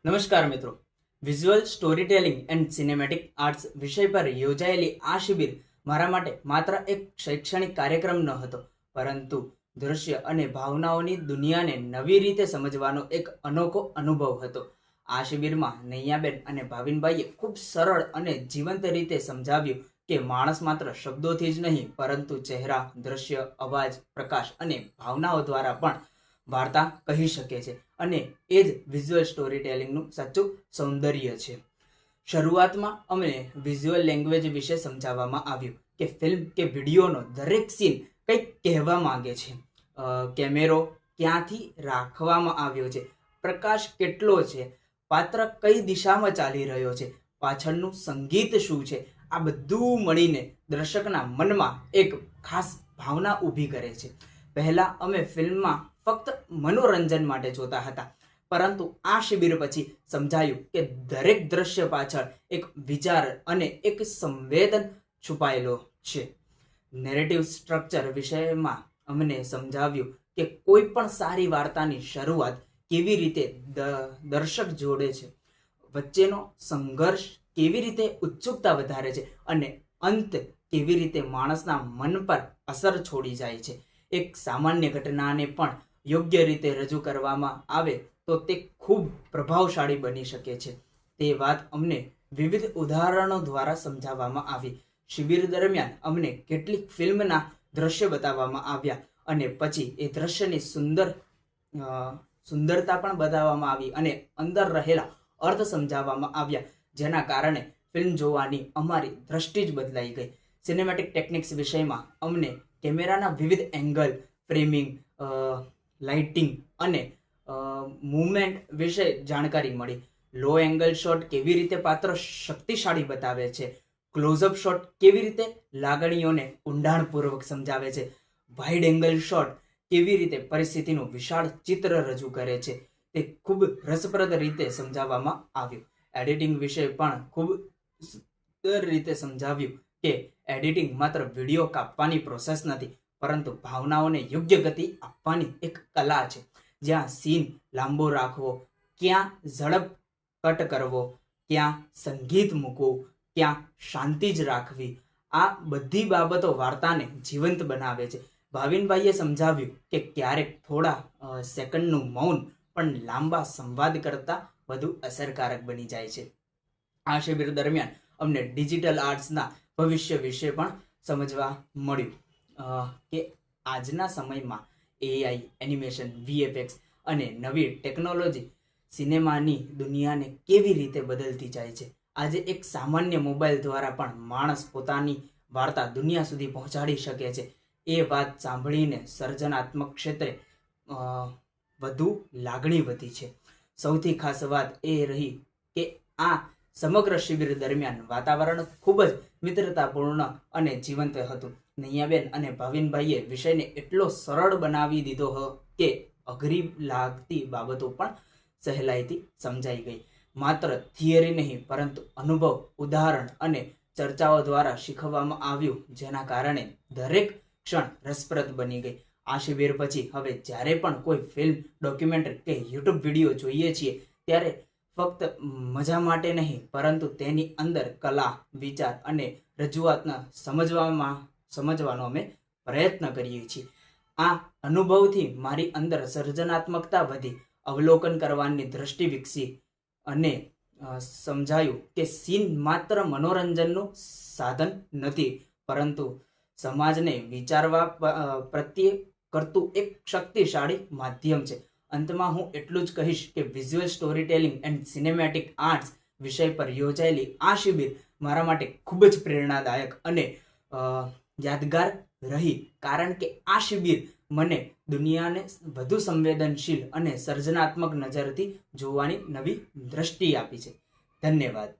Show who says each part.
Speaker 1: નમસ્કાર મિત્રો, visual story telling and cinematic arts વિષય પર યોજાયેલી આ શિબિર મારા માટે માત્ર એક શૈક્ષણિક કાર્યક્રમ ન હતો, પરંતુ દૃશ્ય અને ભાવનાઓની દુનિયાને નવી રીતે સમજવાનો એક અનોખો અનુભવ હતો. આ શિબિરમાં નૈયાબેન અને ભાવિનભાઈએ ખૂબ સરળ અને જીવંત રીતે સમજાવ્યું કે માણસ માત્ર શબ્દોથી જ નહીં, પરંતુ ચહેરા, દ્રશ્ય, અવાજ, પ્રકાશ અને ભાવનાઓ દ્વારા પણ વાર્તા કહી શકે છે, અને એ જ વિઝ્યુઅલ સ્ટોરી ટેલિંગનું સાચું સૌંદર્ય છે. શરૂઆતમાં અમને વિઝ્યુઅલ લેંગ્વેજ વિશે સમજાવવામાં આવ્યું કે ફિલ્મ કે વિડીયોનો દરેક સીન કંઈક કહેવા માંગે છે. કેમેરો ક્યાંથી રાખવામાં આવ્યો છે, પ્રકાશ કેટલો છે, પાત્ર કઈ દિશામાં ચાલી રહ્યો છે, પાછળનું સંગીત શું છે, આ બધું મળીને દર્શકના મનમાં એક ખાસ ભાવના ઊભી કરે છે. પહેલા અમે ફિલ્મમાં ફક્ત મનોરંજન માટે જોતા હતા, પરંતુ આ શિબિર પછી સમજાયું કે દરેક દ્રશ્ય પાછળ એક વિચાર અને એક સંવેદન છુપાયેલો છે. નેરેટિવ સ્ટ્રક્ચર વિષયમાં અમને સમજાવ્યું કે કોઈ પણ સારી વાર્તાની શરૂઆત કેવી રીતે દર્શક જોડે છે, વચ્ચેનો સંઘર્ષ કેવી રીતે ઉત્સુકતા વધારે છે, અને અંત કેવી રીતે માણસના મન પર અસર છોડી જાય છે. એક સામાન્ય ઘટનાને પણ યોગ્ય રીતે રજૂ કરવામાં આવે તો તે ખૂબ પ્રભાવશાળી બની શકે છે. તે વાત અમને વિવિધ ઉદાહરણો દ્વારા સમજાવવામાં આવી. શિબિર દરમિયાન અમને કેટલીક ફિલ્મના દ્રશ્ય બતાવવામાં આવ્યા, અને પછી એ દ્રશ્યની સુંદરતા પણ બતાવવામાં આવી અને અંદર રહેલા અર્થ સમજાવવામાં આવ્યા, જેના કારણે ફિલ્મ જોવાની અમારી દ્રષ્ટિ જ બદલાઈ ગઈ. સિનેમેટિક ટેકનિક્સ વિષયમાં અમને કેમેરાના વિવિધ એંગલ, ફ્રેમિંગ, લાઇટિંગ અને મૂવમેન્ટ વિશે જાણકારી મળી. લો એંગલ શોટ કેવી રીતે પાત્ર શક્તિશાળી બતાવે છે, ક્લોઝઅપ શોટ કેવી રીતે લાગણીઓને ઊંડાણપૂર્વક સમજાવે છે, વાઇડ એંગલ શોટ કેવી રીતે પરિસ્થિતિનું વિશાળ ચિત્ર રજૂ કરે છે, તે ખૂબ રસપ્રદ રીતે સમજાવવામાં આવ્યું. એડિટિંગ વિશે પણ ખૂબ સુંદર રીતે સમજાવ્યું કે એડિટિંગ માત્ર વિડીયો કાપવાની પ્રોસેસ નથી, પરંતુ ભાવનાઓને યોગ્ય ગતિ આપવાની એક કલા છે. જ્યાં સીન લાંબો રાખવો, ક્યાં ઝડપ કટ કરવો, ક્યાં સંગીત મૂકવું, ક્યાં શાંતિ જ રાખવી, આ બધી બાબતો વાર્તાને જીવંત બનાવે છે. ભાવિનભાઈએ સમજાવ્યું કે ક્યારેક થોડા સેકન્ડનું મૌન પણ લાંબા સંવાદ કરતાં વધુ અસરકારક બની જાય છે. આ શિબિર દરમિયાન અમને ડિજિટલ આર્ટ્સના ભવિષ્ય વિશે પણ સમજવા મળ્યું કે આજના સમયમાં એઆઈ, એનિમેશન, વીએફએક્સ અને નવી ટેકનોલોજી સિનેમાની દુનિયાને કેવી રીતે બદલતી જાય છે. આજે એક સામાન્ય મોબાઈલ દ્વારા પણ માણસ પોતાની વાર્તા દુનિયા સુધી પહોંચાડી શકે છે. એ વાત સાંભળીને સર્જનાત્મક ક્ષેત્રે વધુ લાગણી વધી છે. સૌથી ખાસ વાત એ રહી કે આ સમગ્ર શિબિર દરમિયાન વાતાવરણ ખૂબ જ મિત્રતાપૂર્ણ અને જીવંત હતું. નૈયાબેન અને ભાવિનભાઈએ વિષયને એટલો સરળ બનાવી દીધો કે અઘરી લાગતી બાબતો પણ સહેલાઈથી સમજાઈ ગઈ. માત્ર થિયરી નહીં, પરંતુ અનુભવ, ઉદાહરણ અને ચર્ચાઓ દ્વારા શીખવવામાં આવ્યું, જેના કારણે દરેક ક્ષણ રસપ્રદ બની ગઈ. આ શિબિર પછી હવે જ્યારે પણ કોઈ ફિલ્મ, ડોક્યુમેન્ટરી કે યુટ્યુબ વિડીયો જોઈએ છીએ, ત્યારે ફક્ત મજા માટે નહીં, પરંતુ તેની અંદર કલા, વિચાર અને રજૂઆતને સમજવાનો અમે પ્રયત્ન કરીએ છીએ. આ અનુભવથી મારી અંદર સર્જનાત્મકતા વધી, અવલોકન કરવાની દ્રષ્ટિ વિકસી અને સમજાયું કે સીન માત્ર મનોરંજનનું સાધન નથી, પરંતુ સમાજને વિચારવા પ્રત્યે કરતું એક શક્તિશાળી માધ્યમ છે. અંતમાં હું એટલું જ કહીશ કે visual story telling and cinematic arts વિષય પર યોજાયેલી આ શિબિર મારા માટે ખૂબ જ પ્રેરણાદાયક અને યાદગાર રહી, કારણ કે આ શિબિર મને દુનિયાને વધુ સંવેદનશીલ અને સર્જનાત્મક નજરથી જોવાની નવી દ્રષ્ટિ આપી છે. ધન્યવાદ.